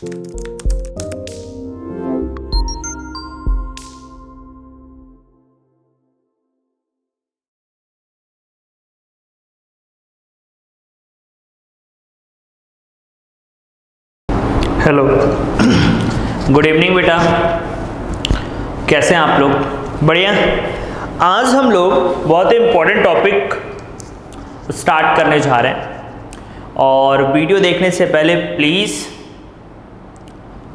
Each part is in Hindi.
हेलो, गुड इवनिंग बेटा, कैसे हैं आप लोग? बढ़िया। आज हम लोग बहुत इम्पोर्टेंट टॉपिक स्टार्ट करने जा रहे हैं और वीडियो देखने से पहले प्लीज़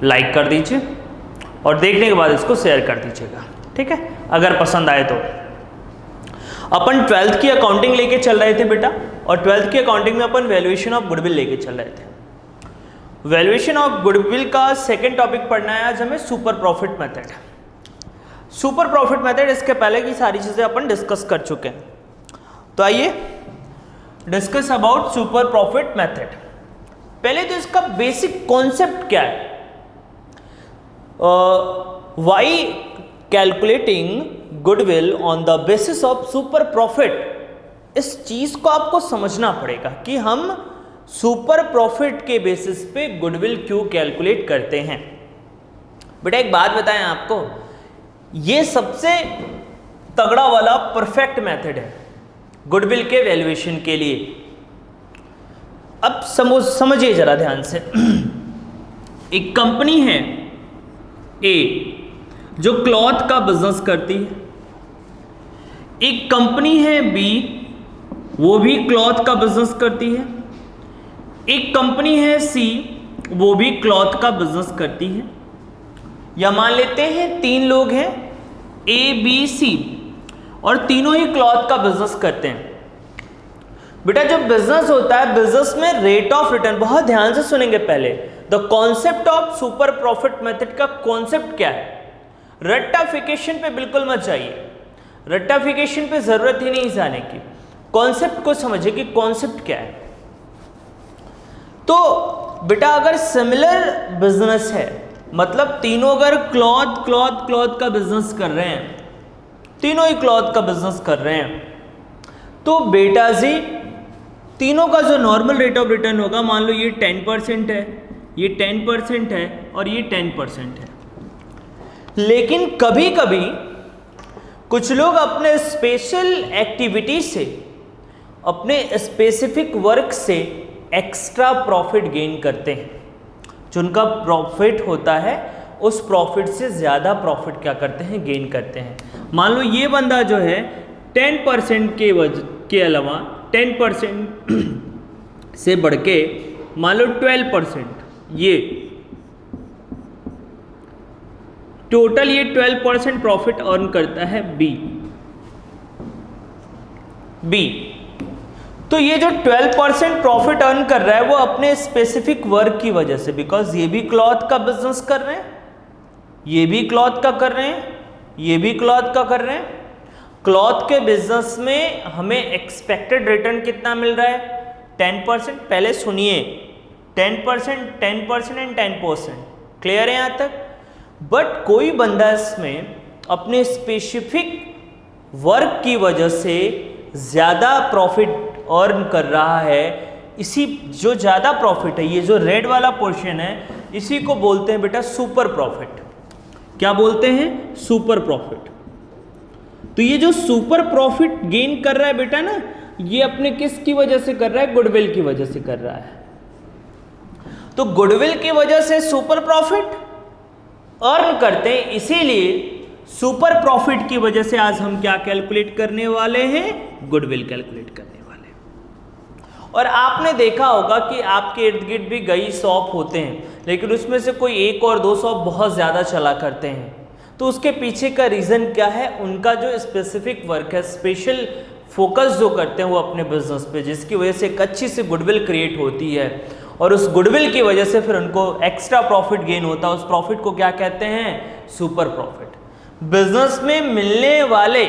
लाइक कर दीजिए और देखने के बाद इसको शेयर कर दीजिएगा, ठीक है? अगर पसंद आए तो। अपन 12th की अकाउंटिंग लेके चल रहे थे बेटा, और 12th की अकाउंटिंग में अपन वैल्यूएशन ऑफ गुडविल लेके चल रहे थे। वैल्यूएशन ऑफ गुडविल का सेकंड टॉपिक पढ़ना है आज हमें, super profit method. Super profit method, इसके पहले की सारी चीज़ें अपन डिस्कस कर चुके हैं, तो आइए discuss about super profit method. पहले तो इसका बेसिक कॉन्सेप्ट क्या है, why calculating goodwill on the basis of super profit. इस चीज़ को आपको समझना पड़ेगा कि हम सुपर प्रॉफिट के बेसिस पे गुडविल क्यों कैलकुलेट करते हैं। बेटा एक बात बताएं आपको, ये सबसे तगड़ा वाला परफेक्ट मेथड है गुडविल के वैल्यूएशन के लिए। अब समझिए जरा ध्यान से। एक कंपनी है ए जो क्लॉथ का बिजनेस करती है, एक कंपनी है बी वो भी क्लॉथ का बिजनेस करती है, एक कंपनी है सी वो भी क्लॉथ का बिजनेस करती है। या मान लेते हैं 3 लोग हैं ए बी सी और तीनों ही क्लॉथ का बिजनेस करते हैं। बेटा जो बिजनेस होता है, बिजनेस में रेट ऑफ रिटर्न, बहुत ध्यान से सुनेंगे पहले। The concept of super profit method का कॉन्सेप्ट क्या है? रट्टाफिकेशन पे बिल्कुल मत जाइए, रट्टाफिकेशन पे जरूरत ही नहीं जाने की। कॉन्सेप्ट को समझिए कि कॉन्सेप्ट क्या है। तो बेटा अगर सिमिलर बिजनेस है, मतलब तीनों अगर क्लॉथ का बिजनेस कर रहे हैं, तीनों ही क्लॉथ का बिजनेस कर रहे हैं, तो बेटा जी तीनों का जो नॉर्मल रेट ऑफ रिटर्न होगा, मान लो ये 10% है, ये 10% है और ये 10% है। लेकिन कभी कभी कुछ लोग अपने स्पेशल एक्टिविटी से, अपने स्पेसिफिक वर्क से एक्स्ट्रा प्रॉफिट गेन करते हैं। जो उनका प्रॉफिट होता है उस प्रॉफिट से ज़्यादा प्रॉफिट क्या करते हैं? गेन करते हैं। मान लो ये बंदा जो है 10% के अलावा 10% से बढ़ के मान लो 12%, ये टोटल ये 12% प्रॉफिट अर्न करता है बी। तो ये जो 12% प्रॉफिट अर्न कर रहा है वो अपने स्पेसिफिक वर्क की वजह से, बिकॉज ये भी क्लॉथ का बिजनेस कर रहे हैं, ये भी क्लॉथ का कर रहे हैं, ये भी क्लॉथ का कर रहे हैं। क्लॉथ के बिजनेस में हमें एक्सपेक्टेड रिटर्न कितना मिल रहा है? 10%। पहले सुनिए, 10%, 10% एंड 10%। क्लियर है यहाँ तक? बट कोई बंदा इसमें अपने स्पेसिफिक वर्क की वजह से ज़्यादा प्रॉफिट अर्न कर रहा है। इसी जो ज़्यादा प्रॉफिट है, ये जो रेड वाला पोर्शन है, इसी को बोलते हैं बेटा सुपर प्रॉफिट। क्या बोलते हैं? Super profit. तो ये जो सुपर प्रॉफिट गेन कर रहा है बेटा ना, ये अपने किसकी वजह से कर रहा है? गुडविल की वजह से कर रहा है। तो गुडविल की वजह से सुपर प्रॉफिट अर्न करते हैं, इसीलिए सुपर प्रॉफिट की वजह से आज हम क्या कैलकुलेट करने वाले हैं? गुडविल कैलकुलेट करने वाले हैं। और आपने देखा होगा कि आपके इर्द गिर्द भी कई शॉप होते हैं, लेकिन उसमें से कोई 1 और 2 शॉप बहुत ज़्यादा चला करते हैं। तो उसके पीछे का रीज़न क्या है? उनका जो स्पेसिफिक वर्क है, स्पेशल फोकस जो करते हैं वो अपने बिजनेस पे, जिसकी वजह से एक अच्छी सी गुडविल क्रिएट होती है और उस गुडविल की वजह से फिर उनको एक्स्ट्रा प्रॉफिट गेन होता है। उस प्रॉफिट को क्या कहते हैं? Super profit. बिजनेस में मिलने वाले,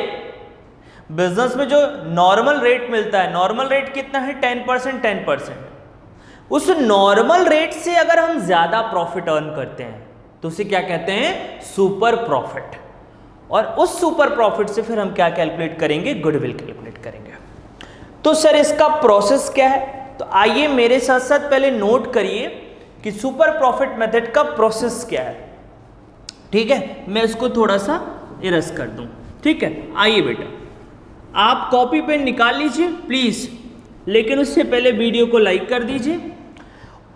बिजनेस में जो नॉर्मल रेट मिलता है, नॉर्मल रेट कितना है? 10%, 10%। उस नॉर्मल रेट से अगर हम ज्यादा प्रॉफिट अर्न करते हैं तो उसे क्या कहते हैं? Super profit. और उस सुपर प्रॉफिट से फिर हम क्या कैलकुलेट करेंगे? गुडविल कैलकुलेट करेंगे। तो सर इसका प्रोसेस क्या है? तो आइए मेरे साथ साथ पहले नोट करिए कि सुपर प्रॉफिट मेथड का प्रोसेस क्या है। ठीक है, मैं इसको थोड़ा सा इरेज कर दूं। ठीक है, आइए बेटा आप कॉपी पेन निकाल लीजिए प्लीज, लेकिन उससे पहले वीडियो को लाइक कर दीजिए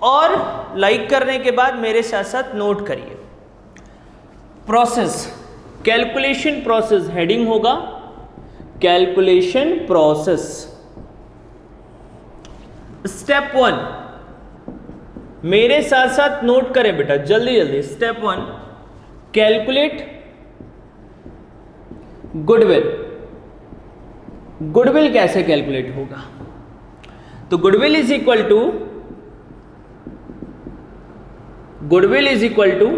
और लाइक करने के बाद मेरे साथ साथ नोट करिए। प्रोसेस, कैलकुलेशन प्रोसेस हेडिंग होगा, कैलकुलेशन प्रोसेस। स्टेप 1 मेरे साथ साथ नोट करें बेटा जल्दी जल्दी। Step 1 calculate goodwill. गुडविल कैसे कैलकुलेट होगा? तो goodwill is equal to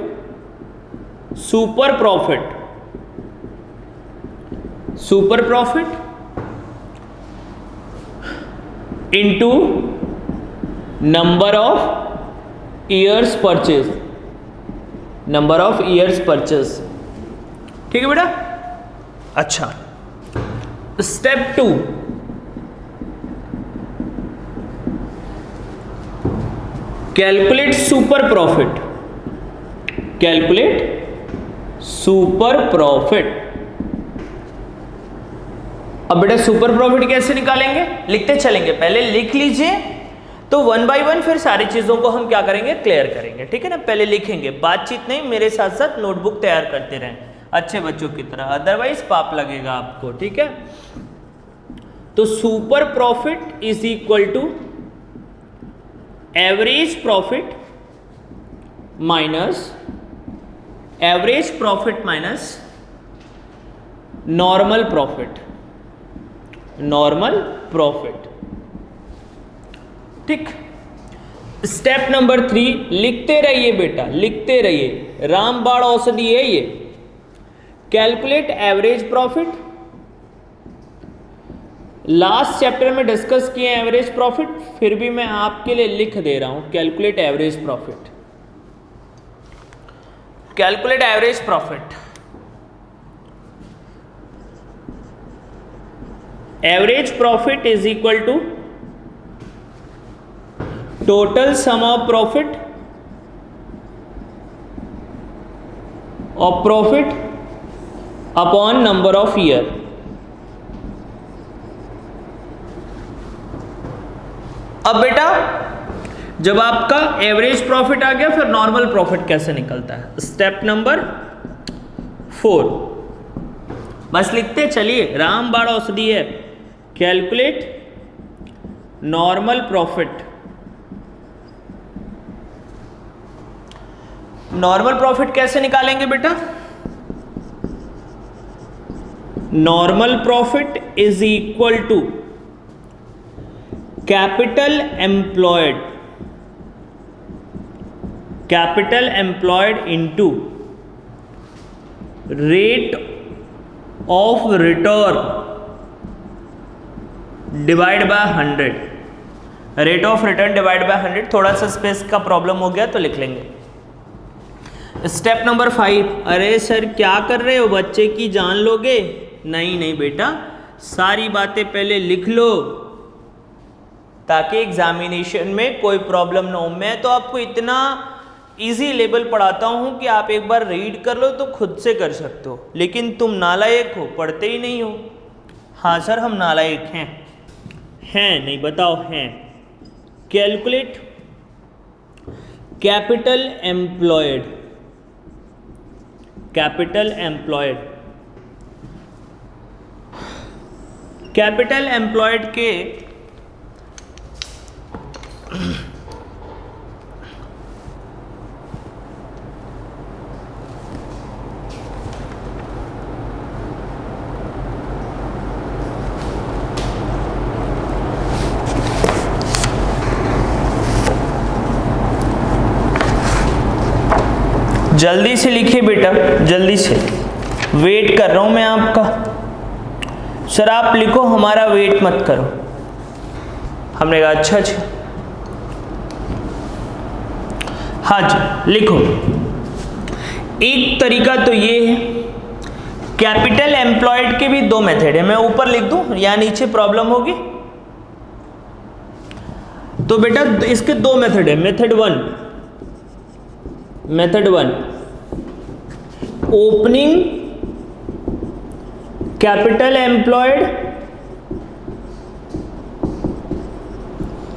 super profit into number of years purchase. ठीक है बेटा। अच्छा, स्टेप 2 कैलकुलेट सुपर प्रॉफिट। अब बेटा सुपर प्रॉफिट कैसे निकालेंगे? लिखते चलेंगे, पहले लिख लीजिए तो 1 बाय 1 फिर सारी चीजों को हम क्या करेंगे, क्लियर करेंगे। ठीक है ना, पहले लिखेंगे, बातचीत नहीं, मेरे साथ साथ नोटबुक तैयार करते रहें अच्छे बच्चों की तरह, अदरवाइज पाप लगेगा आपको। ठीक है, तो super profit is equal to average profit minus normal profit. ठीक। स्टेप नंबर 3 लिखते रहिए बेटा, लिखते रहिए, रामबाण औषधि है ये। Calculate average profit, last chapter में डिस्कस किए एवरेज प्रॉफिट, फिर भी मैं आपके लिए लिख दे रहा हूं calculate average profit. Calculate average profit, average profit is equal to total sum of profit upon number of year. अब बेटा जब आपका एवरेज प्रॉफिट आ गया, फिर नॉर्मल प्रॉफिट कैसे निकलता है? स्टेप नंबर 4 बस लिखते चलिए, रामबाण औषधि है। Calculate normal profit. Normal profit कैसे निकालेंगे बेटा? Normal profit is equal to capital employed into rate of return divide by 100। Rate of return divide by 100, थोड़ा सा स्पेस का प्रॉब्लम हो गया तो लिख लेंगे। स्टेप नंबर 5, अरे सर क्या कर रहे हो, बच्चे की जान लोगे? नहीं बेटा, सारी बातें पहले लिख लो ताकि एग्जामिनेशन में कोई प्रॉब्लम ना हो। मैं तो आपको इतना इजी लेवल पढ़ाता हूं कि आप एक बार रीड कर लो तो खुद से कर सकते हो, लेकिन तुम नालायक हो, पढ़ते ही नहीं हो। हाँ सर हम नालायक हैं नहीं, बताओ हैं। कैलकुलेट कैपिटल एम्प्लॉयड के जल्दी से लिखिए बेटा, जल्दी से, वेट कर रहा हूं मैं आपका। सर आप लिखो, हमारा वेट मत करो। हमने कहा अच्छा। हाँ जी लिखो। एक तरीका तो ये है, कैपिटल एम्प्लॉयड के भी 2 मेथड है। मैं ऊपर लिख दूं या नीचे प्रॉब्लम होगी? तो बेटा इसके 2 मेथड है। Method 1 method 1, opening capital employed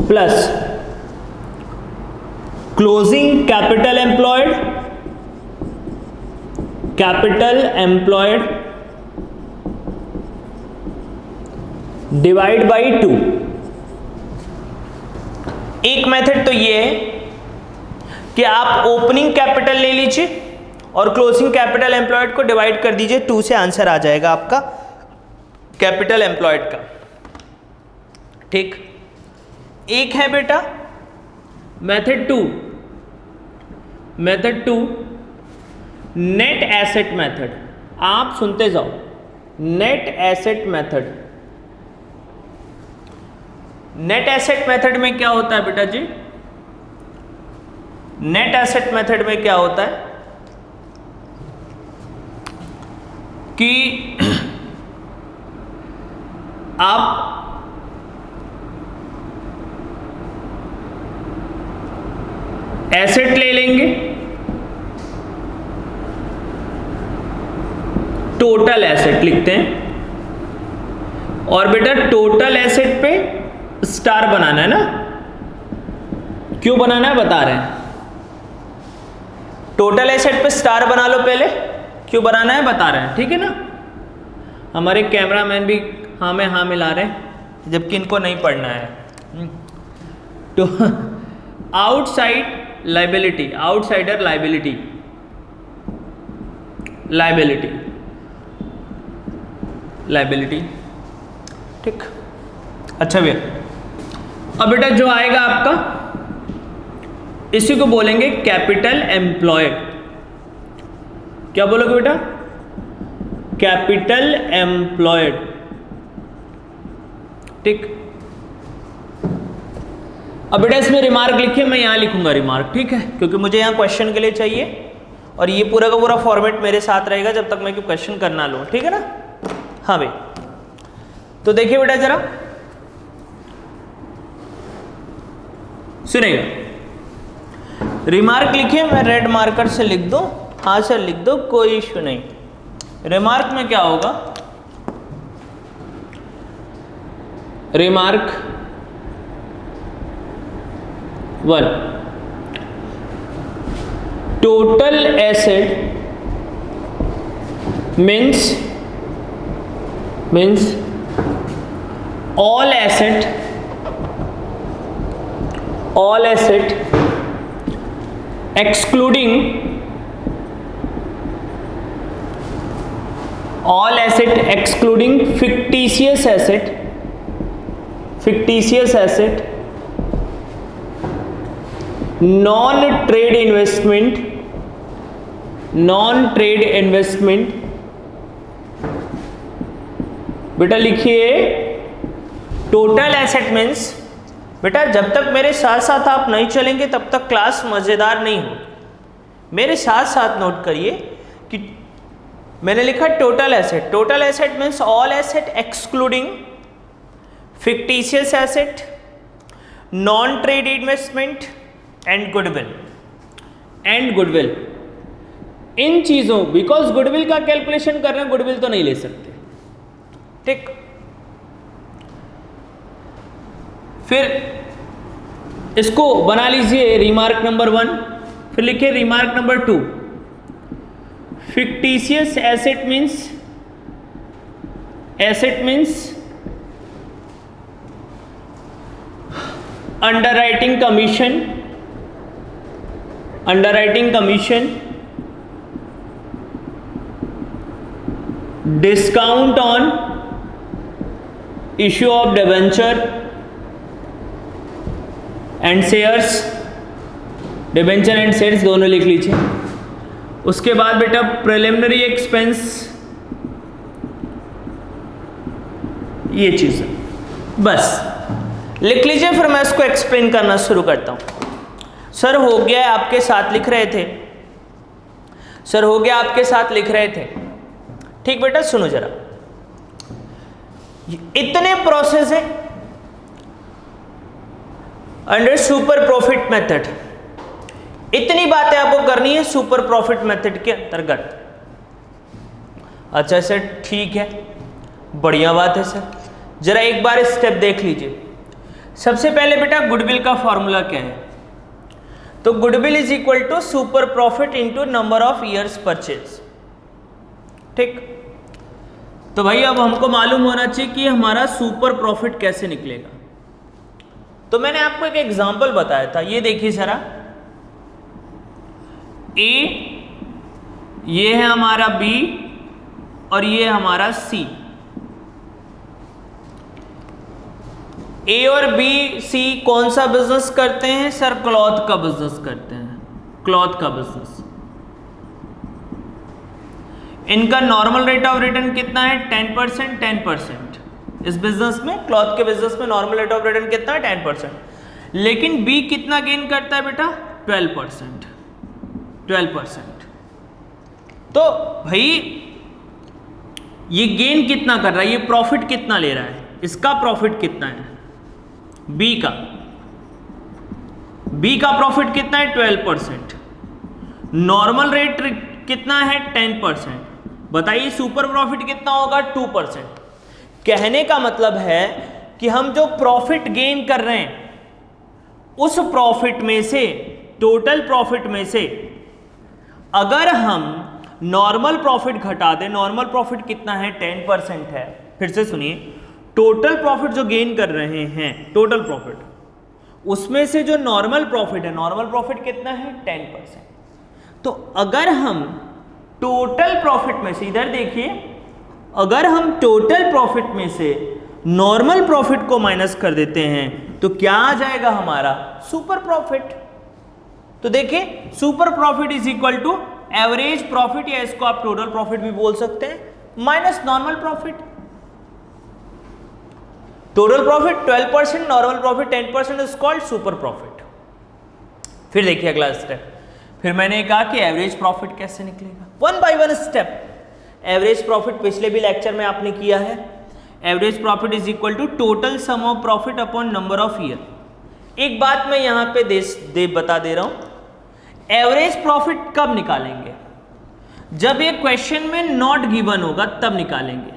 plus closing capital employed divide by 2। एक मेथड तो ये है कि आप ओपनिंग कैपिटल ले लीजिए और क्लोजिंग कैपिटल एम्प्लॉयड को डिवाइड कर दीजिए 2 से, आंसर आ जाएगा आपका कैपिटल एम्प्लॉयड का। ठीक, एक है बेटा मेथड 2 नेट एसेट मेथड। आप सुनते जाओ, net asset method. Net asset method में क्या होता है बेटा जी? नेट एसेट मेथड में क्या होता है कि आप एसेट ले लेंगे, टोटल एसेट लिखते हैं, और बेटा टोटल एसेट पे स्टार बनाना है ना। क्यों बनाना है बता रहे हैं। टोटल एसेट पे स्टार बना लो पहले, क्यों बनाना है बता रहे हैं, ठीक है ना। हमारे कैमरामैन भी हाँ में हाँ मिला रहे हैं, जबकि इनको नहीं पढ़ना है। तो आउटसाइड लाइबिलिटी, आउटसाइडर लाइबिलिटी, ठीक। अच्छा भैया, अब बेटा जो आएगा आपका, इसी को बोलेंगे कैपिटल एम्प्लॉयड। क्या बोलोगे बेटा? कैपिटल एम्प्लॉयड, ठीक। अब बेटा इसमें रिमार्क लिखिए, मैं यहां लिखूंगा रिमार्क, ठीक है, क्योंकि मुझे यहां क्वेश्चन के लिए चाहिए और ये पूरा का पूरा फॉर्मेट मेरे साथ रहेगा जब तक मैं कोई क्वेश्चन करना लूँ, ठीक है ना। हाँ भाई, तो देखिए बेटा जरा सुनिएगा, रिमार्क लिखिए, मैं रेड मार्कर से लिख दूं, हाँ सर लिख दो, कोई इश्यू नहीं। रिमार्क में क्या होगा? Remark 1, total asset means all asset excluding fictitious asset, non-trade investment। बेटा लिखिए, टोटल एसेट मीन्स, बेटा जब तक मेरे साथ साथ आप नहीं चलेंगे तब तक क्लास मजेदार नहीं होगी। मेरे साथ साथ नोट करिए कि मैंने लिखा total asset. Total asset means all asset excluding fictitious asset, non trade investment and goodwill. इन चीजों, बिकॉज गुडविल का कैलकुलेशन कर रहे हैं, गुडविल तो नहीं ले सकते, ठीक। फिर इसको बना लीजिए रिमार्क नंबर 1, फिर लिखिए remark number 2, fictitious asset means underwriting commission, discount on issue of debenture and shares, debenture and shares दोनों लिख लीजिए। उसके बाद बेटा प्रिलिमिनरी एक्सपेंस, ये चीज है, बस लिख लीजिए। फिर मैं इसको एक्सप्लेन करना शुरू करता हूं। सर हो गया, आपके साथ लिख रहे थे, सर हो गया आपके साथ लिख रहे थे, ठीक बेटा सुनो जरा, इतने प्रोसेस है अंडर सुपर प्रॉफिट मेथड, इतनी बातें आपको करनी है सुपर प्रॉफिट मेथड के अंतर्गत। अच्छा सर ठीक है, बढ़िया बात है सर। जरा एक बार स्टेप देख लीजिए। सबसे पहले बेटा गुडविल का फॉर्मूला क्या है? तो goodwill is equal to super profit into number of years purchase. ठीक, तो भाई अब हमको मालूम होना चाहिए कि हमारा सुपर प्रॉफिट कैसे निकलेगा। तो मैंने आपको एक एग्जांपल बताया था, ये देखिए जरा, ए ये है हमारा बी और ये है हमारा सी। ए और बी सी कौन सा बिजनेस करते हैं सर? क्लॉथ का बिजनेस करते हैं, क्लॉथ का बिजनेस। इनका नॉर्मल रेट ऑफ रिटर्न कितना है? 10%, 10%। इस बिजनेस में, क्लॉथ के बिजनेस में नॉर्मल रेट ऑफ रिटर्न कितना है? 10%। लेकिन बी कितना गेन करता है बेटा? 12%, 12%। तो भाई ये गेन कितना कर रहा है, ये प्रॉफिट कितना ले रहा है? इसका प्रॉफिट कितना है? बी का प्रॉफिट कितना है? 12%। नॉर्मल रेट कितना है? 10%। बताइए सुपर प्रॉफिट कितना होगा? 2%। कहने का मतलब है कि हम जो प्रॉफिट गेन कर रहे हैं उस प्रॉफिट में से, टोटल प्रॉफिट में से अगर हम नॉर्मल प्रॉफिट घटा दें, नॉर्मल प्रॉफिट कितना है? 10% है। फिर से सुनिए, टोटल प्रॉफिट जो गेन कर रहे हैं, टोटल प्रॉफिट, उसमें से जो नॉर्मल प्रॉफिट है, नॉर्मल प्रॉफिट कितना है? 10%। तो अगर हम टोटल प्रॉफिट में से, इधर देखिए, अगर हम टोटल प्रॉफिट में से नॉर्मल प्रॉफिट को माइनस कर देते हैं तो क्या आ जाएगा हमारा? Super profit. तो देखिए super profit is equal to average profit, या इसको आप टोटल प्रॉफिट भी बोल सकते हैं, minus normal profit. Total profit 12%, normal profit 10% is called super profit. फिर देखिए अगला स्टेप, फिर मैंने कहा कि एवरेज प्रॉफिट कैसे निकलेगा, one by one step. Average profit पिछले भी लेक्चर में आपने किया है। Average profit is equal to total sum of profit upon number of year. एक बात मैं यहां पे बता दे रहा हूं, एवरेज प्रॉफिट कब निकालेंगे? जब ये क्वेश्चन में नॉट गिवन होगा तब निकालेंगे।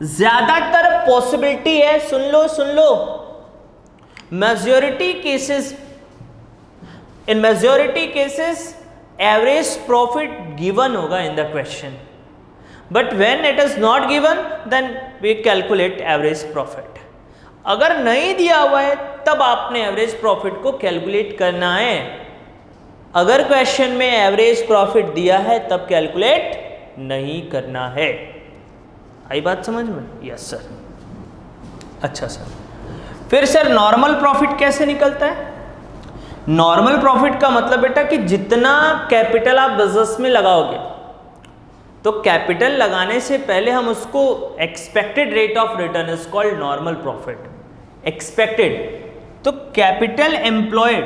ज्यादातर पॉसिबिलिटी है, सुन लो, majority cases, in majority cases average profit given होगा in the question, but when it is not given then we calculate average profit. अगर नहीं दिया हुआ है तब आपने एवरेज प्रॉफिट को कैलकुलेट करना है। अगर क्वेश्चन में एवरेज प्रॉफिट दिया है तब कैलकुलेट नहीं करना है। आई बात समझ में? Yes sir. अच्छा सर, फिर सर नॉर्मल प्रॉफिट कैसे निकलता है? नॉर्मल प्रॉफिट का मतलब बेटा कि जितना कैपिटल आप बिजनेस में लगाओगे, तो कैपिटल लगाने से पहले हम उसको expected rate of return is called normal profit. Expected, तो कैपिटल एम्प्लॉयड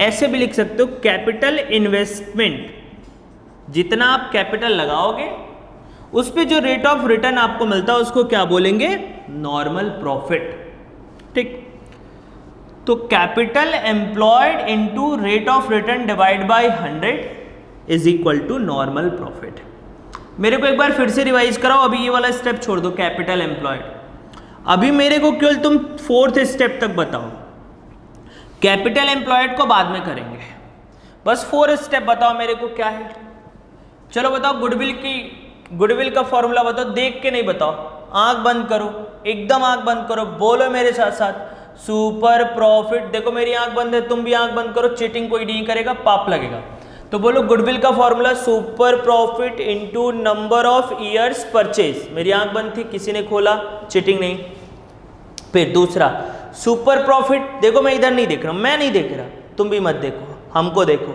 ऐसे भी लिख सकते हो, कैपिटल इन्वेस्टमेंट, जितना आप कैपिटल लगाओगे उस पे जो रेट ऑफ रिटर्न आपको मिलता है उसको क्या बोलेंगे? Normal profit. ठीक, तो capital employed into rate of return divide by 100 is equal to normal profit. मेरे को एक बार फिर से रिवाइज कराओ, अभी ये वाला स्टेप छोड़ दो, कैपिटल एम्प्लॉयड। अभी मेरे को केवल तुम 4th स्टेप तक बताओ, कैपिटल एम्प्लॉयड को बाद में करेंगे, बस 4 स्टेप बताओ मेरे को क्या है। चलो बताओ, गुडविल का फॉर्मूला बताओ, देख के नहीं बताओ, आंख बंद करो, एकदम आंख बंद करो, बोलो मेरे साथ साथ, सुपर प्रॉफिट। देखो मेरी आंख बंद है, तुम भी आंख बंद करो, चीटिंग कोई नहीं करेगा, पाप लगेगा। तो बोलो गुडविल का formula super profit into number of years purchase. मेरी आंख बंद थी, किसी ने खोला, चीटिंग नहीं। फिर दूसरा सुपर प्रॉफिट, देखो मैं इधर नहीं देख रहा हूं, मैं नहीं देख रहा, तुम भी मत देखो, हमको देखो,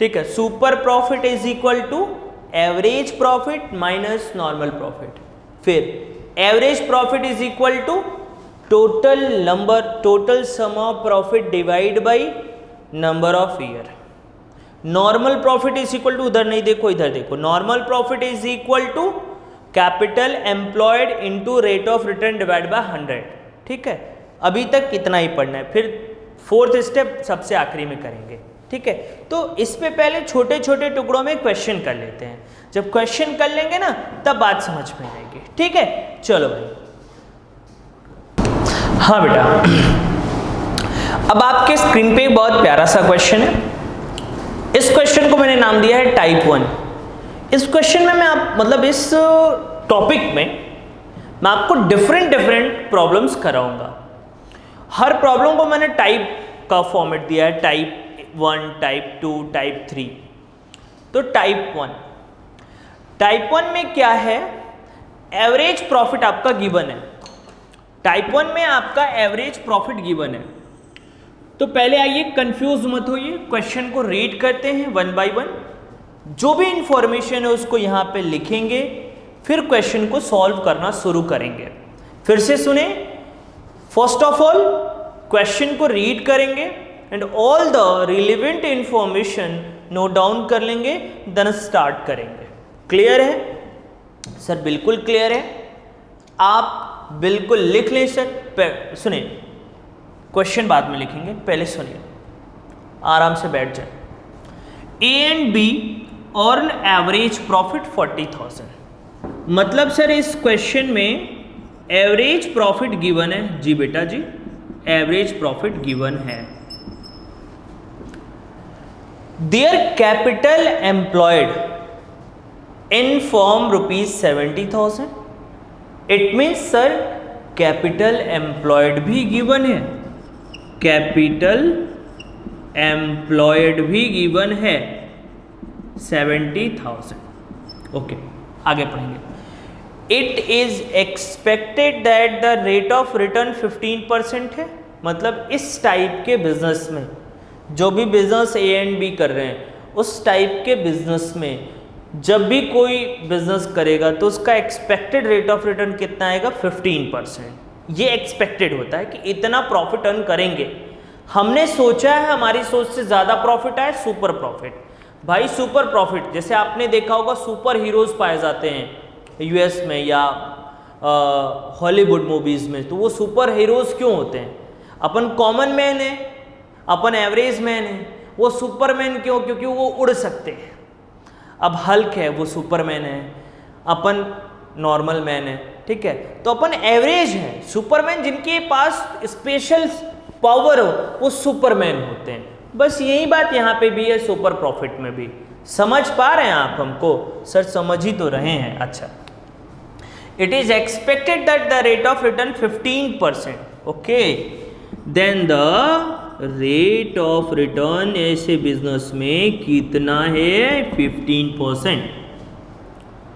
ठीक है। Super profit is equal to average profit minus normal profit. फिर average profit is equal to total sum of profit divide by number of year. Normal profit is equal to, उधर नहीं देखो इधर देखो, normal profit is equal to capital employed into rate of return divide by 100। ठीक है, अभी तक इतना ही पढ़ना है। फिर फोर्थ स्टेप सबसे आखिरी में करेंगे, ठीक है। तो इस पे पहले छोटे छोटे टुकड़ों में क्वेश्चन कर लेते हैं, जब क्वेश्चन कर लेंगे ना तब बात समझ में आएगी, ठीक है। चलो भाई, हाँ बेटा, अब आपके स्क्रीन पे बहुत प्यारा सा क्वेश्चन है। इस क्वेश्चन को मैंने नाम दिया है टाइप 1। इस क्वेश्चन में मैं मतलब इस टॉपिक में मैं आपको डिफरेंट प्रॉब्लम्स कराऊंगा। हर प्रॉब्लम को मैंने टाइप का फॉर्मेट दिया है, टाइप 1, टाइप 2, टाइप 3। तो टाइप 1 में क्या है, एवरेज प्रॉफिट आपका गिवन है। टाइप 1 में आपका एवरेज प्रॉफिट गिवन है। तो पहले आइए, कंफ्यूज मत होइए, क्वेश्चन को रीड करते हैं वन बाय वन। जो भी इंफॉर्मेशन है उसको यहाँ पे लिखेंगे, फिर क्वेश्चन को सॉल्व करना शुरू करेंगे। फिर से सुने, फर्स्ट ऑफ ऑल क्वेश्चन को रीड करेंगे and all the relevant information note down कर लेंगे, देन स्टार्ट करेंगे। क्लियर है सर? बिल्कुल क्लियर है, आप बिल्कुल लिख लें सर। सुनिए, क्वेश्चन बाद में लिखेंगे, पहले सुनिए, आराम से बैठ जाए। A and be earn average profit 40,000। मतलब सर इस क्वेश्चन में एवरेज प्रॉफिट गिवन है। जी बेटा जी, एवरेज प्रॉफिट गिवन है। Their capital employed in form ₹70,000। It means sir capital employed भी गिवन है, कैपिटल एम्प्लॉयड भी गिवन है 70,000। ओके, आगे पढ़ेंगे। It is expected that the rate of return 15% है। मतलब इस टाइप के बिजनेस में, जो भी बिजनेस ए एंड बी कर रहे हैं, उस टाइप के बिजनेस में जब भी कोई बिजनेस करेगा तो उसका एक्सपेक्टेड रेट ऑफ रिटर्न कितना आएगा? 15%। ये एक्सपेक्टेड होता है कि इतना प्रॉफिट अर्न करेंगे। हमने सोचा है हमारी सोच से ज़्यादा प्रॉफिट आए, सुपर प्रॉफिट। भाई सुपर प्रॉफिट, जैसे आपने देखा होगा सुपर हीरोज़ पाए जाते हैं यूएस में या हॉलीवुड मूवीज़ में, तो वो सुपर हीरोज़ क्यों होते हैं? अपन कॉमन मैन है, अपन एवरेज मैन है, वो सुपरमैन क्यों? क्योंकि वो उड़ सकते हैं। अब हल्क है, वो सुपरमैन है, अपन नॉर्मल मैन है, ठीक है। तो अपन एवरेज हैं। सुपरमैन जिनके पास स्पेशल पावर हो वो सुपरमैन होते हैं। बस यही बात यहाँ पे भी है, सुपर प्रॉफिट में भी। समझ पा रहे हैं आप हमको? सर समझ ही तो रहे हैं। अच्छा, it is expected that the rate of return 15%। Okay, then the rate of return ऐसे बिजनेस में कितना है? 15%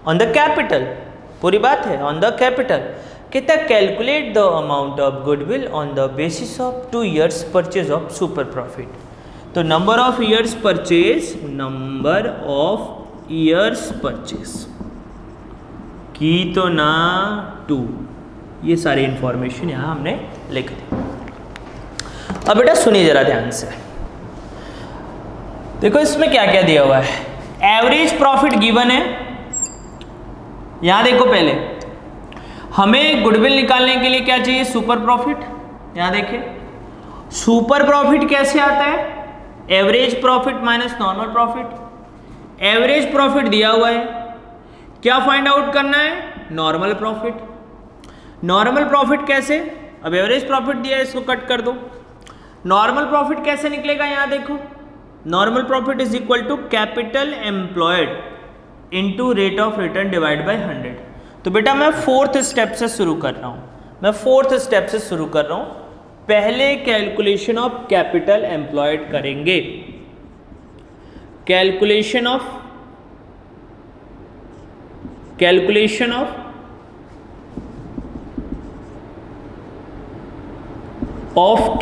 ऑन द कैपिटल। पूरी बात है ऑन द कैपिटल। कहता है calculate the amount of goodwill on the basis of 2 years purchase of super profit. तो number of years purchase, number of years purchase की तो ना 2, ये सारी इंफॉर्मेशन यहाँ हमने लिख दी। अब बेटा सुनिए जरा ध्यान से, देखो इसमें क्या क्या दिया हुआ है। एवरेज प्रॉफिट गिवन है। यहां देखो, पहले हमें गुडविल निकालने के लिए क्या चाहिए? Super profit. यहां देखिए, सुपर प्रॉफिट कैसे आता है? Average profit minus normal profit. Average profit दिया हुआ है, क्या फाइंड आउट करना है? Normal profit. नॉर्मल प्रॉफिट कैसे? अब एवरेज प्रॉफिट दिया है, इसको कट कर दो। नॉर्मल प्रॉफिट कैसे निकलेगा? यहां देखो, normal profit is equal to capital employed into rate of return divide by 100। तो बेटा मैं फोर्थ स्टेप से शुरू कर रहा हूं। पहले कैलकुलेशन ऑफ कैपिटल एम्प्लॉयड करेंगे। कैलकुलेशन ऑफ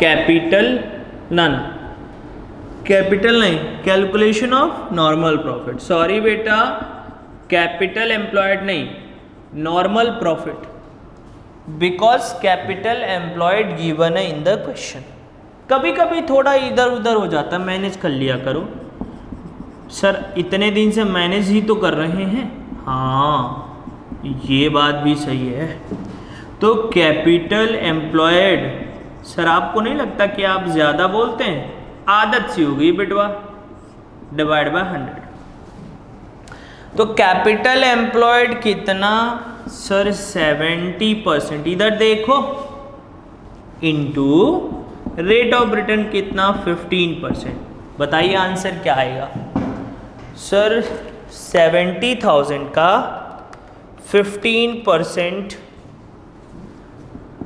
कैपिटल, ना कैपिटल नहीं, calculation of normal profit. Sorry बेटा, कैपिटल एम्प्लॉयड नहीं, normal profit, because capital employed given है इन द क्वेश्चन। कभी कभी थोड़ा इधर उधर हो जाता है, मैनेज कर लिया करो। सर इतने दिन से मैनेज ही तो कर रहे हैं। हाँ, ये बात भी सही है। तो कैपिटल एम्प्लॉयड सर आपको नहीं लगता कि आप ज़्यादा बोलते हैं? आदत सी हो गई बेटवा। Divide by 100। तो कैपिटल एम्प्लॉयड कितना सर? 70%। इधर देखो, इनटू रेट ऑफ रिटर्न कितना? 15%। बताइए आंसर क्या आएगा सर? 70,000 का 15%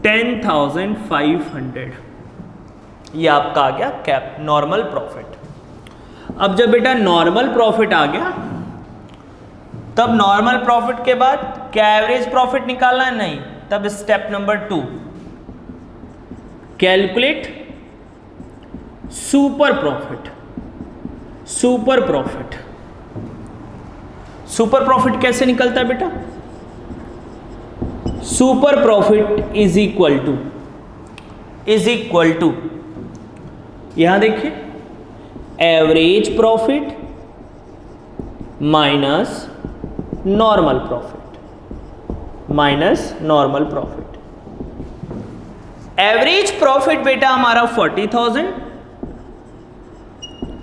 10,500, ये आपका आ गया कैप नॉर्मल प्रॉफिट। अब जब बेटा नॉर्मल प्रॉफिट आ गया, तब नॉर्मल प्रॉफिट के बाद क्या एवरेज प्रॉफिट निकालना है? नहीं। तब step number 2, calculate super profit. Super profit, super profit कैसे निकलता है बेटा? Super profit is equal to यहां देखिए, average profit minus normal profit. Average profit बेटा हमारा 40,000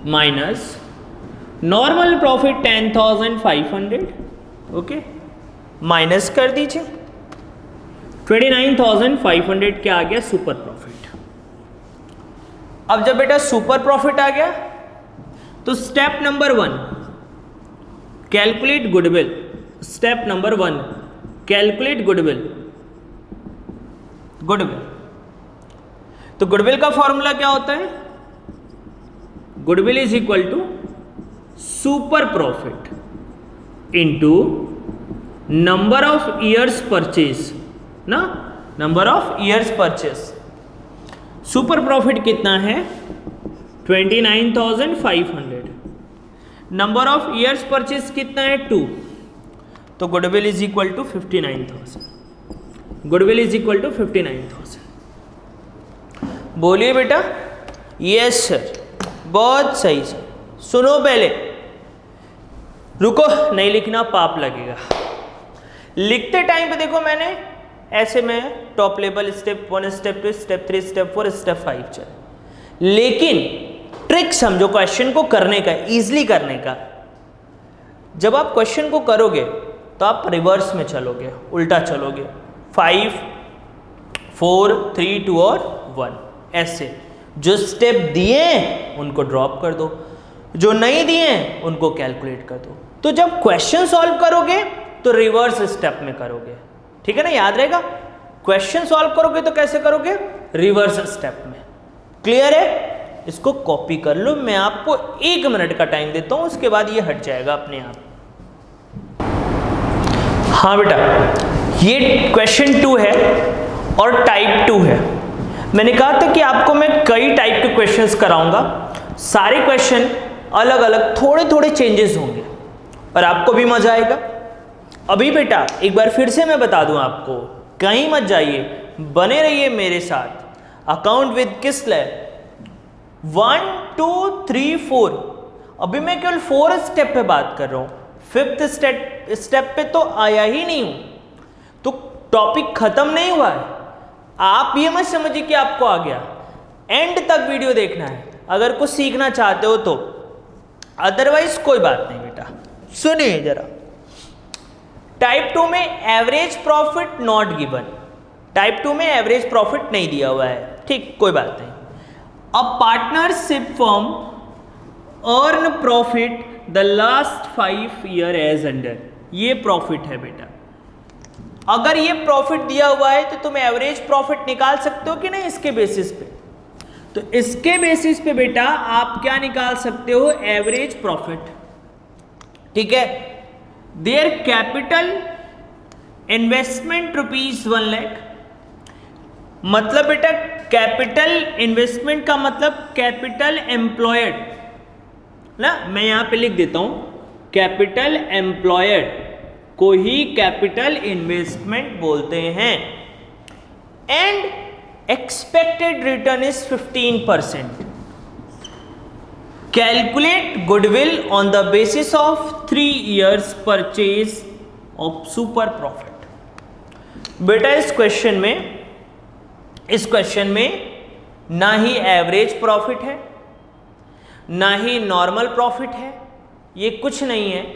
minus normal profit 10,500। Okay, minus कर दीजिए, 29,500 क्या आ गया? Super profit. अब जब बेटा सुपर प्रॉफिट आ गया, तो step number 1 calculate goodwill. Step number 1 calculate goodwill. तो गुडविल का फॉर्मूला क्या होता है? Goodwill is equal to super profit into number of years purchase ना, number of years purchase. Super profit कितना है? 29,500। नंबर ऑफ ईयर्स परचेज कितना है? 2। तो goodwill is equal to 59,000। Goodwill is equal to 59,000। बोलिए बेटा। यस सर, बहुत सही सर। सुनो पहले, रुको, नहीं लिखना पाप लगेगा। लिखते टाइम पे देखो, मैंने ऐसे में top level step 1, step 2, step 3, step 4, step 5 चले, लेकिन ट्रिक समझो क्वेश्चन को करने का, इजीली करने का। जब आप क्वेश्चन को करोगे तो आप रिवर्स में चलोगे, उल्टा चलोगे। 5, 4, 3, 2 और 1 ऐसे। जो स्टेप दिए उनको ड्रॉप कर दो, जो नहीं दिए उनको कैलकुलेट कर दो। तो जब क्वेश्चन सॉल्व करोगे तो रिवर्स स्टेप में करोगे, ठीक है ना? याद रहेगा, क्वेश्चन सॉल्व करोगे तो कैसे करोगे? रिवर्स स्टेप में। क्लियर है? इसको कॉपी कर लो, मैं आपको 1 मिनट का टाइम देता हूं, उसके बाद ये हट जाएगा अपने आप। हाँ बेटा, ये क्वेश्चन 2 है और टाइप 2 है। मैंने कहा था कि आपको मैं कई टाइप के क्वेश्चंस कराऊंगा। सारे क्वेश्चन अलग अलग, थोड़े थोड़े चेंजेस होंगे और आपको भी मजा आएगा। अभी बेटा एक बार फिर से मैं बता दूं आपको, कहीं मत जाइए, बने रहिए मेरे साथ। अकाउंट विद किसलर 1, 2, 3, 4। अभी मैं केवल 4 स्टेप पे बात कर रहा हूं, 5th स्टेप पे तो आया ही नहीं हूं, तो टॉपिक खत्म नहीं हुआ है। आप ये मत समझिए कि आपको आ गया, एंड तक वीडियो देखना है अगर कुछ सीखना चाहते हो तो, अदरवाइज कोई बात नहीं बेटा। सुनिए जरा, टाइप 2 में average profit not given. Type 2 में एवरेज प्रॉफिट नहीं दिया हुआ है, ठीक, कोई बात नहीं। A partnership firm earn profit the last 5 year as under, ये प्रॉफिट है बेटा। अगर ये प्रॉफिट दिया हुआ है तो तुम एवरेज प्रॉफिट निकाल सकते हो कि नहीं इसके बेसिस पे? तो इसके बेसिस पे बेटा आप क्या निकाल सकते हो? एवरेज प्रॉफिट, ठीक है। देयर कैपिटल इन्वेस्टमेंट ₹1 लाख, मतलब बेटा कैपिटल इन्वेस्टमेंट का मतलब कैपिटल एम्प्लॉयड ना, मैं यहां पे लिख देता हूं, कैपिटल एम्प्लॉयड को ही कैपिटल इन्वेस्टमेंट बोलते हैं। And expected return is 15%। Calculate goodwill on the basis of 3 years purchase of super profit. बेटा इस क्वेश्चन में ना ही एवरेज प्रॉफिट है, ना ही नॉर्मल प्रॉफिट है, ये कुछ नहीं है।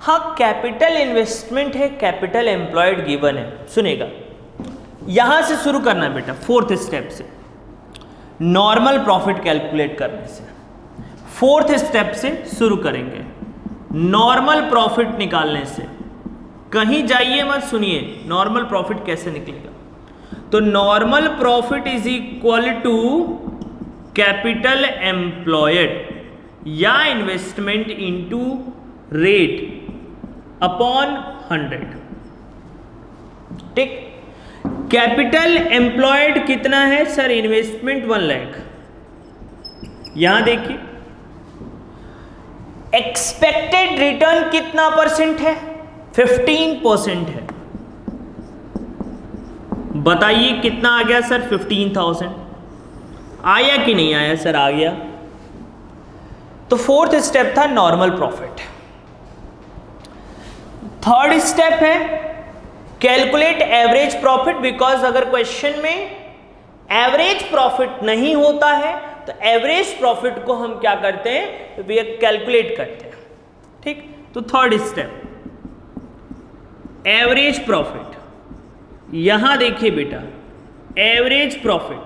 हाँ, कैपिटल इन्वेस्टमेंट है, कैपिटल एम्प्लॉयड गिवन है। सुनेगा, यहां से शुरू करना बेटा, फोर्थ स्टेप से, नॉर्मल प्रॉफिट कैलकुलेट करने से, फोर्थ स्टेप से शुरू करेंगे, नॉर्मल प्रॉफिट निकालने से। कहीं जाइए मत, सुनिए नॉर्मल प्रॉफिट कैसे निकलेगा। तो normal profit is equal to capital employed या इन्वेस्टमेंट इनटू रेट अपॉन 100। ठीक, कैपिटल एम्प्लॉयड कितना है सर? इन्वेस्टमेंट 1 लाख। यहां देखिए एक्सपेक्टेड रिटर्न कितना परसेंट है? 15% है। बताइए कितना आ गया सर? 15,000 आया कि नहीं आया सर? आ गया। तो फोर्थ स्टेप था नॉर्मल प्रॉफिट। थर्ड स्टेप है कैलकुलेट एवरेज प्रॉफिट, बिकॉज अगर क्वेश्चन में एवरेज प्रॉफिट नहीं होता है तो एवरेज प्रॉफिट को हम क्या करते हैं? कैलकुलेट करते हैं। ठीक, तो थर्ड स्टेप एवरेज प्रॉफिट। यहां देखिए बेटा, एवरेज प्रॉफिट,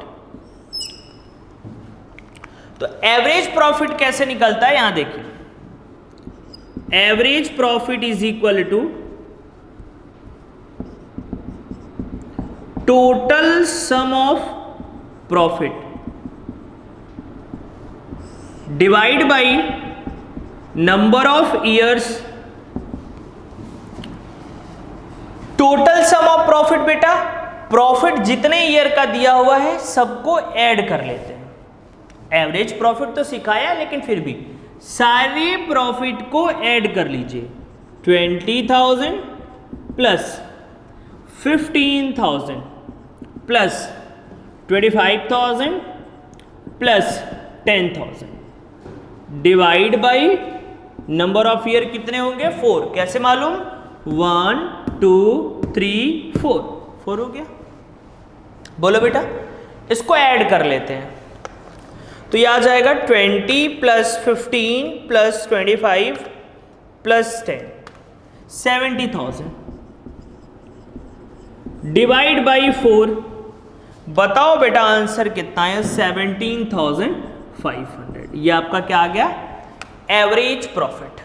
तो एवरेज प्रॉफिट कैसे निकलता है? यहां देखिए, average profit is equal to total sum of profit divide by number of years. Total sum of profit बेटा, प्रॉफिट जितने ईयर का दिया हुआ है सबको ऐड कर लेते हैं। एवरेज प्रॉफिट तो सिखाया, लेकिन फिर भी सारे प्रॉफिट को ऐड कर लीजिए। 20,000 plus 15,000 plus 25,000 plus 10,000 divide by number of year कितने होंगे? 4। कैसे मालूम? 1 2 3 4, 4 हो गया। बोलो बेटा, इसको ऐड कर लेते हैं तो ये आ जाएगा 20 plus 15 plus 25 plus 10, 70,000 divide by 4। बताओ बेटा आंसर कितना है? 17,500। ये आपका क्या आ गया? Average profit.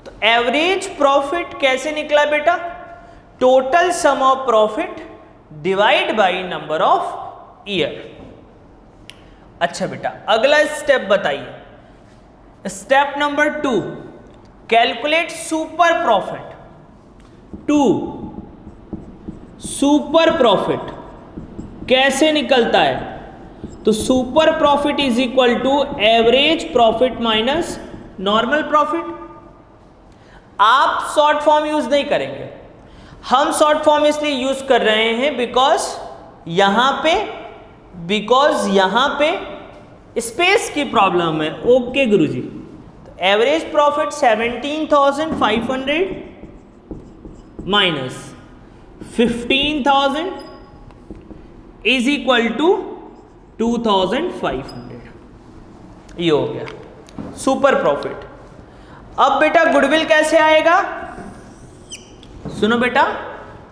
तो एवरेज प्रॉफिट कैसे निकला बेटा? Total sum of profit divide by number of year. अच्छा बेटा, अगला स्टेप बताइए। Step number 2, calculate super profit. 2, super profit कैसे निकलता है? तो super profit is equal to average profit minus normal profit. आप शॉर्ट फॉर्म यूज नहीं करेंगे, हम शॉर्ट फॉर्म इसलिए यूज कर रहे हैं बिकॉज यहां पे स्पेस की प्रॉब्लम है। ओके गुरुजी, तो average profit 17,500 minus 15,000 is equal to 2,500। ये हो गया सुपर प्रॉफिट। अब बेटा गुडविल कैसे आएगा? सुनो बेटा,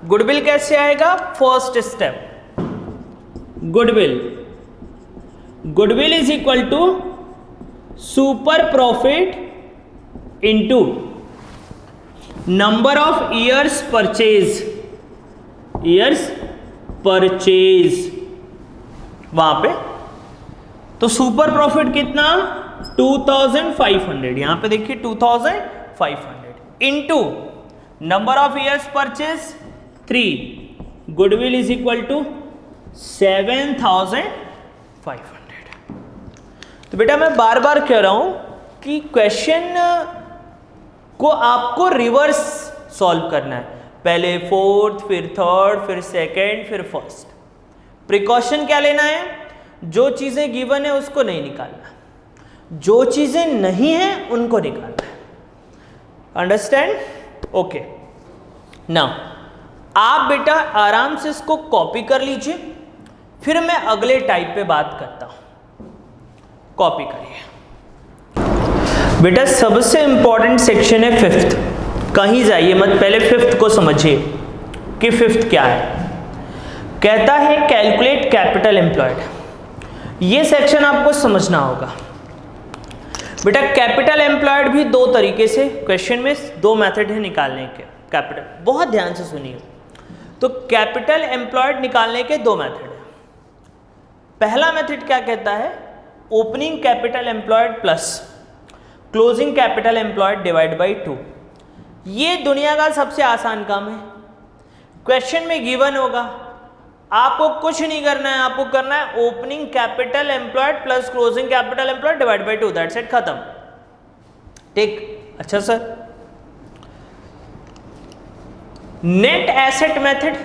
गुडविल कैसे आएगा? First step, goodwill is equal to super profit into number of years purchase, वहां पे। तो सुपर प्रॉफिट कितना? 2,500। यहां पे देखिए 2,500 into number of years purchase 3, goodwill is equal to 7,500। तो बेटा मैं बार बार कह रहा हूं कि क्वेश्चन को आपको रिवर्स सॉल्व करना है। पहले फोर्थ, फिर थर्ड, फिर सेकंड, फिर फर्स्ट। प्रिकॉशन क्या लेना है? जो चीजें गिवन है उसको नहीं निकालना, जो चीजें नहीं है उनको निकालना है। अंडरस्टैंड? ओके। नाउ आप बेटा आराम से इसको कॉपी कर लीजिए, फिर मैं अगले टाइप पे बात करता हूं। कॉपी करिए। बेटा सबसे इंपॉर्टेंट सेक्शन है फिफ्थ, कहीं जाइए मत, पहले फिफ्थ को समझिए कि फिफ्थ क्या है। कहता है कैलकुलेट कैपिटल एम्प्लॉयड। ये सेक्शन आपको समझना होगा। बेटा कैपिटल एम्प्लॉयड भी दो तरीके से, क्वेश्चन में दो मेथड है निकालने के कैपिटल, बहुत ध्यान से सुनिए। तो कैपिटल एम्प्लॉयड निकालने के दो मेथड है। पहला मेथड क्या कहता है, opening capital employed plus closing capital employed divide by 2। ये दुनिया का सबसे आसान काम है। क्वेश्चन में गिवन होगा, आपको कुछ नहीं करना है, आपको करना है opening capital employed plus closing capital employed divide by 2, that's it, खत्म। ठीक, अच्छा सर। नेट एसेट मेथड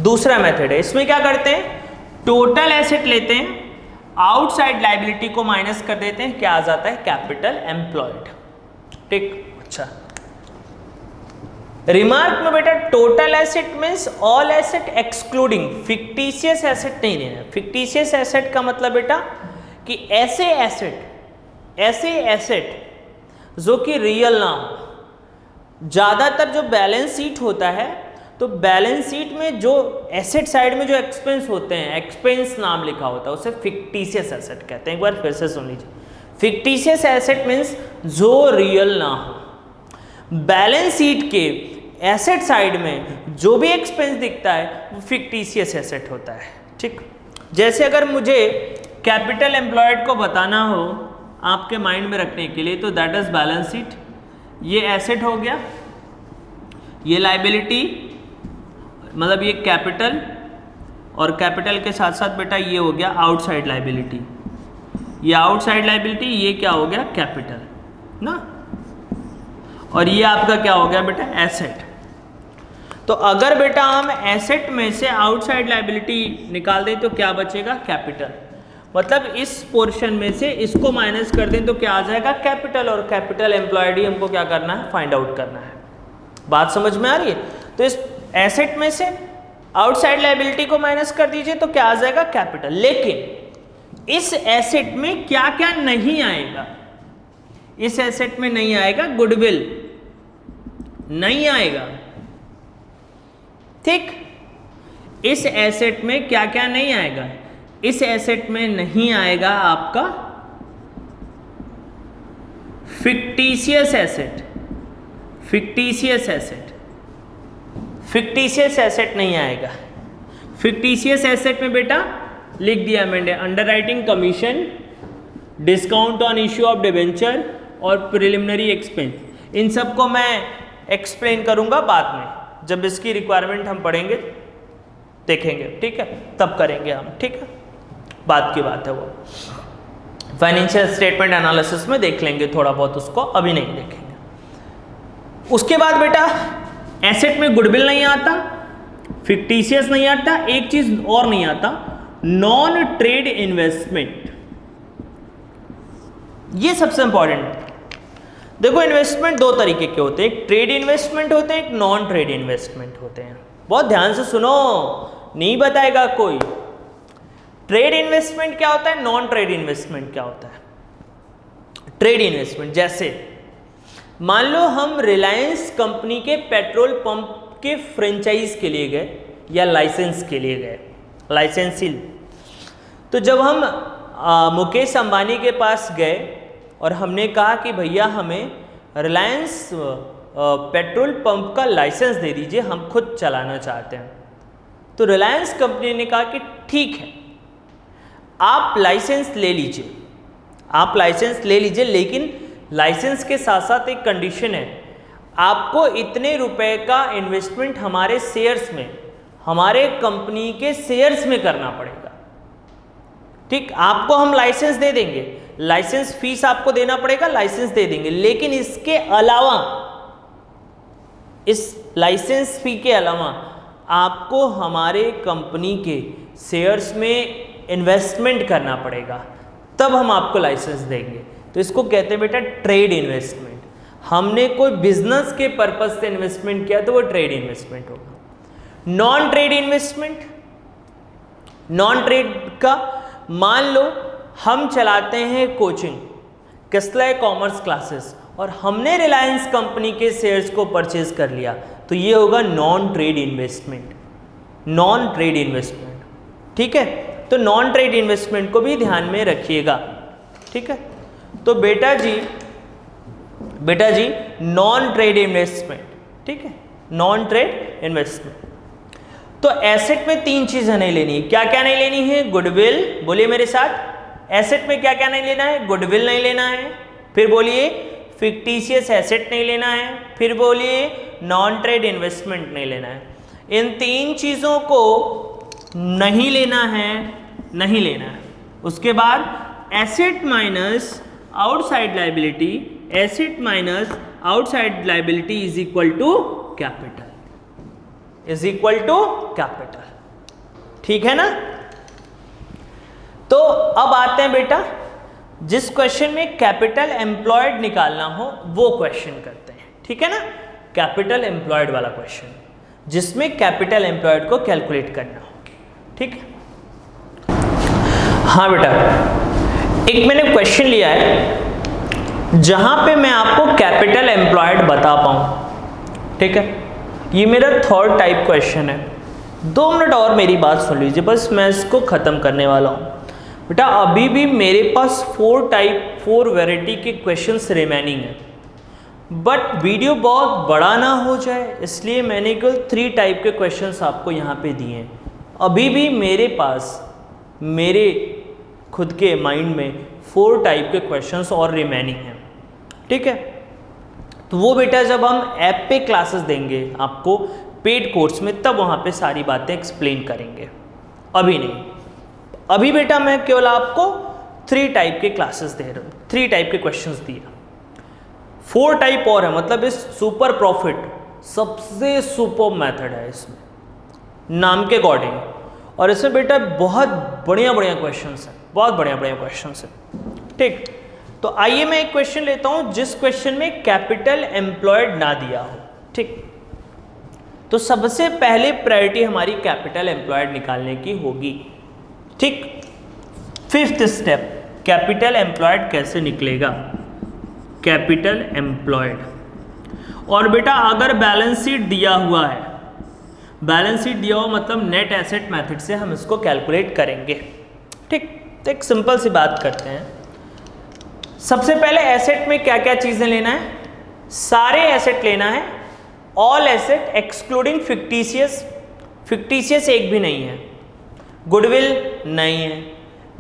दूसरा मेथड है। इसमें क्या करते हैं, टोटल एसेट लेते हैं, आउटसाइड लायबिलिटी को माइनस कर देते हैं, क्या आ जाता है, कैपिटल एम्प्लॉयड। ठीक, अच्छा। रिमार्क में बेटा total asset means all asset excluding fictitious asset नहीं लेना। फिक्टिशियस एसेट का मतलब बेटा कि ऐसे एसेट जो कि रियल ना हो। ज़्यादातर जो बैलेंस शीट होता है, तो बैलेंस शीट में जो एसेट साइड में जो एक्सपेंस होते हैं, एक्सपेंस नाम लिखा होता है, उसे फिक्टिशियस एसेट कहते हैं। एक बार फिर से सुन लीजिए, फिक्टिशियस एसेट मीन्स जो रियल ना हो। बैलेंस शीट के एसेट साइड में जो भी एक्सपेंस दिखता है वो फिक्टिशियस एसेट होता है। ठीक, जैसे अगर मुझे कैपिटल एम्प्लॉयड को बताना हो आपके माइंड में रखने के लिए, तो दैट इज बैलेंस शीट, ये एसेट हो गया, ये लायबिलिटी मतलब ये कैपिटल, और कैपिटल के साथ साथ बेटा ये हो गया आउटसाइड लायबिलिटी, ये आउटसाइड लायबिलिटी, ये क्या हो गया, कैपिटल ना, और ये आपका क्या हो गया बेटा, एसेट। तो अगर बेटा हम एसेट में से आउटसाइड लायबिलिटी निकाल दें तो क्या बचेगा, कैपिटल। मतलब इस पोर्शन में से इसको माइनस कर दें तो क्या आ जाएगा, कैपिटल, और कैपिटल एम्प्लॉयड ही हमको क्या करना है, फाइंड आउट करना है। बात समझ में आ रही है। तो इस एसेट में से आउटसाइड लायबिलिटी को माइनस कर दीजिए तो क्या आ जाएगा, कैपिटल। लेकिन इस एसेट में क्या क्या नहीं आएगा, इस एसेट में नहीं आएगा गुडविल, नहीं आएगा। ठीक, इस एसेट में क्या क्या नहीं आएगा, इस एसेट में नहीं आएगा आपका fictitious asset, fictitious asset, fictitious asset नहीं आएगा। फिक्टिशियस एसेट में बेटा लिख दिया मैंने, underwriting commission, discount on issue of debenture और प्रिलिमिनरी एक्सपेंस। इन सब को मैं एक्सप्लेन करूंगा बाद में, जब इसकी रिक्वायरमेंट हम पढ़ेंगे, देखेंगे, ठीक है, तब करेंगे हम, ठीक है, बात की बात है वो। फाइनेंशियल स्टेटमेंट एनालिसिस में देख लेंगे थोड़ा बहुत उसको, अभी नहीं देखेंगे। उसके बाद बेटा एसेट में गुडविल नहीं आता, फिक्टिशियस नहीं आता, एक चीज और नहीं आता, नॉन ट्रेड इन्वेस्टमेंट। ये सबसे इंपॉर्टेंट। देखो इन्वेस्टमेंट दो तरीके के होते हैं, एक ट्रेड इन्वेस्टमेंट होते हैं, एक नॉन ट्रेड इन्वेस्टमेंट होते हैं। बहुत ध्यान से सुनो, नहीं बताएगा कोई। ट्रेड इन्वेस्टमेंट क्या होता है, नॉन ट्रेड इन्वेस्टमेंट क्या होता है। ट्रेड इन्वेस्टमेंट जैसे मान लो हम रिलायंस कंपनी के पेट्रोल पंप के फ्रेंचाइज के लिए गए या लाइसेंस के लिए गए, लाइसेंसिंग। तो जब हम मुकेश अंबानी के पास गए और हमने कहा कि भैया हमें रिलायंस पेट्रोल पंप का लाइसेंस दे दीजिए, हम खुद चलाना चाहते हैं, तो रिलायंस कंपनी ने कहा कि ठीक है आप लाइसेंस ले लीजिए, आप लाइसेंस ले लीजिए, लेकिन लाइसेंस के साथ साथ एक कंडीशन है, आपको इतने रुपए का इन्वेस्टमेंट हमारे शेयर्स में, हमारे कंपनी के शेयर्स में करना पड़ेगा। ठीक, आपको हम लाइसेंस दे देंगे, लाइसेंस फीस आपको देना पड़ेगा, लाइसेंस दे देंगे, लेकिन इसके अलावा, इस लाइसेंस फी के अलावा आपको हमारे कंपनी के शेयर्स में इन्वेस्टमेंट करना पड़ेगा, तब हम आपको लाइसेंस देंगे। तो इसको कहते हैं बेटा ट्रेड इन्वेस्टमेंट। हमने कोई बिजनेस के पर्पस से इन्वेस्टमेंट किया तो वो ट्रेड इन्वेस्टमेंट होगा। Non trade investment, non trade का मान लो हम चलाते हैं कोचिंग, किसलय कॉमर्स क्लासेस, और हमने रिलायंस कंपनी के शेयर्स को परचेज कर लिया, तो ये होगा non trade investment, non trade investment. ठीक है, तो नॉन ट्रेड इन्वेस्टमेंट को भी ध्यान में रखिएगा। ठीक है, तो बेटा जी नॉन ट्रेड इन्वेस्टमेंट, ठीक है, नॉन ट्रेड इन्वेस्टमेंट। तो एसेट में 3 चीजें नहीं लेनी है। क्या क्या नहीं लेनी है? गुडविल, बोलिए मेरे साथ, एसेट में क्या क्या नहीं लेना है? गुडविल नहीं लेना है, फिर बोलिए फिक्टिशियस एसेट नहीं लेना है, फिर बोलिए नॉन ट्रेड इन्वेस्टमेंट नहीं लेना है। इन 3 चीजों को नहीं लेना है, नहीं लेना है। उसके बाद asset minus outside liability, asset minus outside liability is equal to capital, is equal to capital. ठीक है ना? तो अब आते हैं बेटा, जिस क्वेश्चन में कैपिटल एम्प्लॉयड निकालना हो वो क्वेश्चन करते हैं। ठीक है ना? कैपिटल एम्प्लॉयड वाला क्वेश्चन, जिसमें कैपिटल एम्प्लॉयड को कैलकुलेट करना हो। ठीक है? हाँ बेटा, एक मैंने क्वेश्चन लिया है जहां पे मैं आपको कैपिटल एम्प्लॉयड बता पाऊं। ठीक है, ये मेरा 3rd टाइप क्वेश्चन है। 2 मिनट और मेरी बात सुन लीजिए, बस मैं इसको खत्म करने वाला हूं। बेटा अभी भी मेरे पास 4 वैरायटी के क्वेश्चंस रिमेनिंग है, बट वीडियो बहुत बड़ा ना हो जाए इसलिए मैंने केवल 3 टाइप के क्वेश्चंस आपको यहाँ पे दिए हैं। अभी भी मेरे पास, मेरे खुद के माइंड में 4 टाइप के क्वेश्चंस और रिमेनिंग हैं। ठीक है, तो वो बेटा जब हम ऐप पे क्लासेस देंगे आपको पेड कोर्स में, तब वहाँ पे सारी बातें एक्सप्लेन करेंगे, अभी नहीं। अभी बेटा मैं केवल आपको 3 टाइप के क्लासेस दे रहा हूँ, 3 टाइप के क्वेश्चंस दिए। 4 टाइप और है, मतलब इस सुपर प्रॉफिट सबसे सुपर मेथड है इसमें, नाम के अकॉर्डिंग। और इसमें बेटा बहुत बढ़िया क्वेश्चंस हैं, बहुत बढ़िया क्वेश्चंस हैं। ठीक, तो आइए मैं एक क्वेश्चन लेता हूं जिस क्वेश्चन में कैपिटल एम्प्लॉयड ना दिया हो। ठीक, तो सबसे पहले प्रायोरिटी हमारी कैपिटल एम्प्लॉयड निकालने की होगी। ठीक, 5th स्टेप, कैपिटल एम्प्लॉयड कैसे निकलेगा? कैपिटल एम्प्लॉयड, और बेटा अगर बैलेंस शीट दिया हुआ है, बैलेंस शीट दिया हुआ मतलब नेट एसेट मेथड से हम इसको कैलकुलेट करेंगे। ठीक, तो एक सिंपल सी बात करते हैं। सबसे पहले एसेट में क्या क्या चीजें लेना है? सारे एसेट लेना है, all asset excluding fictitious, fictitious एक भी नहीं है, गुडविल नहीं है,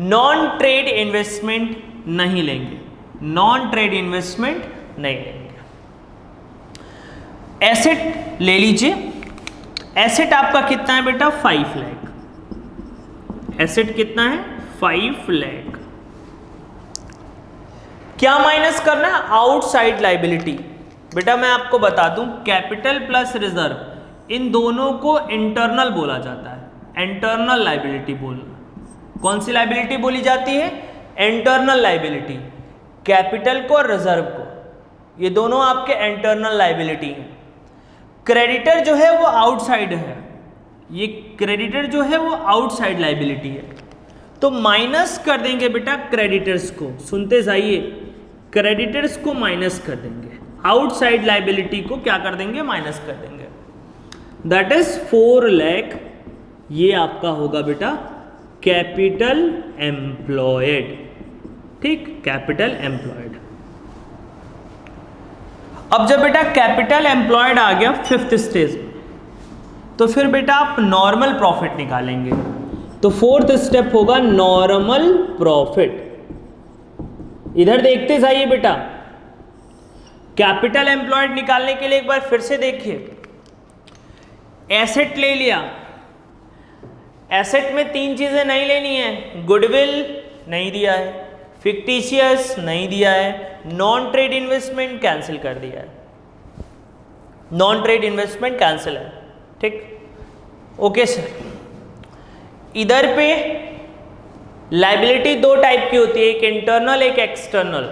नॉन ट्रेड इन्वेस्टमेंट नहीं लेंगे, नॉन ट्रेड इन्वेस्टमेंट नहीं लेंगे। एसेट ले लीजिए, एसेट आपका कितना है बेटा? 5 लाख। एसेट कितना है? 5 लाख। क्या माइनस करना है? Outside liability. बेटा मैं आपको बता दूं, कैपिटल प्लस रिजर्व इन दोनों को इंटरनल बोला जाता है, इंटरनल लायबिलिटी बोलना। कौन सी लायबिलिटी बोली जाती है? Internal liability. कैपिटल को और रिजर्व को, ये दोनों आपके इंटरनल लायबिलिटी हैं। क्रेडिटर जो है वो आउटसाइड है, ये क्रेडिटर जो है वो आउटसाइड लायबिलिटी है, तो माइनस कर देंगे बेटा क्रेडिटर्स को। सुनते जाइए, क्रेडिटर्स को माइनस कर देंगे, आउटसाइड लायबिलिटी को क्या कर देंगे? माइनस कर देंगे। That is 4 lakh. ये आपका होगा बेटा कैपिटल एम्प्लॉयड। ठीक, कैपिटल एम्प्लॉयड। अब जब बेटा कैपिटल एम्प्लॉयड आ गया 5th स्टेज में, तो फिर बेटा आप नॉर्मल प्रॉफिट निकालेंगे। तो 4th स्टेप होगा नॉर्मल प्रॉफिट। इधर देखते जाइए बेटा, कैपिटल एम्प्लॉयड निकालने के लिए एक बार फिर से देखिए। एसेट ले लिया, एसेट में 3 चीजें नहीं लेनी है, गुडविल नहीं दिया है, फिक्टिशियस नहीं दिया है, नॉन ट्रेड इन्वेस्टमेंट कैंसिल कर दिया है, नॉन ट्रेड इन्वेस्टमेंट कैंसिल है। ठीक, ओके सर। इधर पे लायबिलिटी 2 टाइप की होती है, एक इंटरनल एक एक्सटर्नल।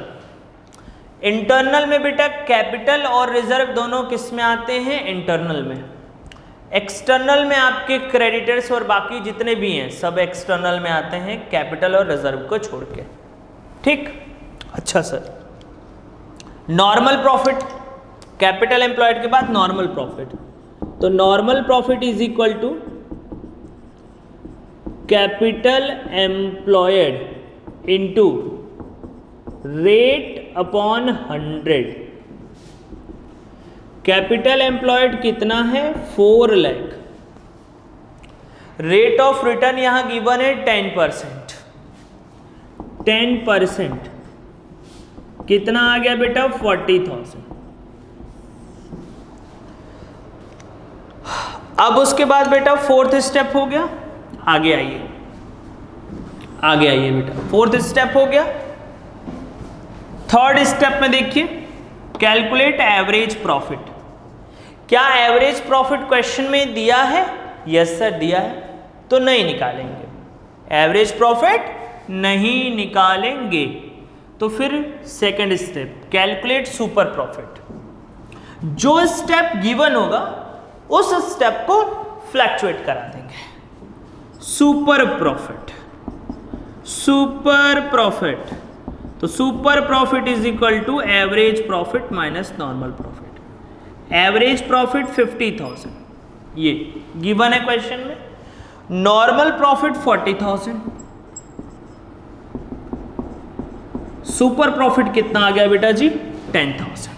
इंटरनल में बेटा कैपिटल और रिजर्व दोनों किस में आते हैं? इंटरनल में। एक्सटर्नल में आपके क्रेडिटर्स और बाकी जितने भी हैं सब एक्सटर्नल में आते हैं, कैपिटल और रिजर्व को छोड़ के। ठीक, अच्छा sir, normal profit, capital employed के बाद नॉर्मल प्रॉफिट, तो normal profit is equal to capital employed into rate upon 100। Capital employed कितना है 4 लाख, रेट ऑफ रिटर्न यहां गिवन है 10%, 10% कितना आ गया बेटा 40,000। अब उसके बाद बेटा फोर्थ स्टेप हो गया, आगे आइए, आगे आइए बेटा, फोर्थ स्टेप हो गया। थर्ड स्टेप में देखिए, कैलकुलेट एवरेज प्रॉफिट। क्या एवरेज प्रॉफिट क्वेश्चन में दिया है? यस सर दिया है, तो नहीं निकालेंगे, एवरेज प्रॉफिट नहीं निकालेंगे। तो फिर second step, calculate super profit. जो स्टेप गिवन होगा उस स्टेप को फ्लैक्चुएट करा देंगे। सुपर प्रॉफिट, सुपर प्रॉफिट, तो super profit is equal to average profit minus normal profit. Average profit 50,000 ये गिवन है क्वेश्चन में, नॉर्मल प्रॉफिट 40,000, सुपर प्रॉफिट कितना आ गया बेटा जी 10,000।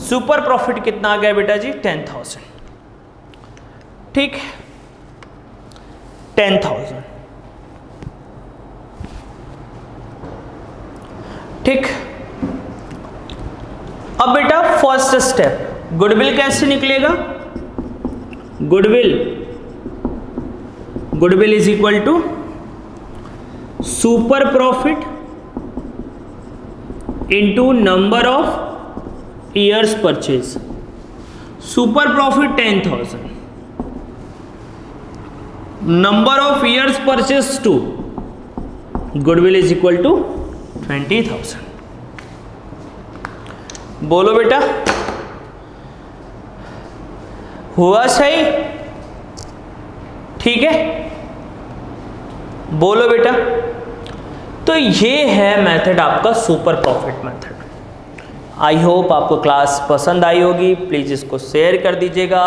सुपर प्रॉफिट कितना आ गया बेटा जी 10,000, ठीक, 10,000, ठीक। अब बेटा फर्स्ट स्टेप, गुडविल कैसे निकलेगा? Goodwill, goodwill is equal to super profit into number of years purchase. Super profit 10,000, number of years purchase 2, goodwill is equal to 20,000। बोलो बेटा, हुआ सही? ठीक है, बोलो बेटा। तो ये है मेथड आपका super profit method. I hope आपको क्लास पसंद आई होगी, प्लीज़ इसको शेयर कर दीजिएगा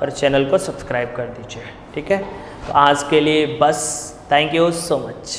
और चैनल को सब्सक्राइब कर दीजिए, ठीक है। तो आज के लिए बस, थैंक यू सो मच।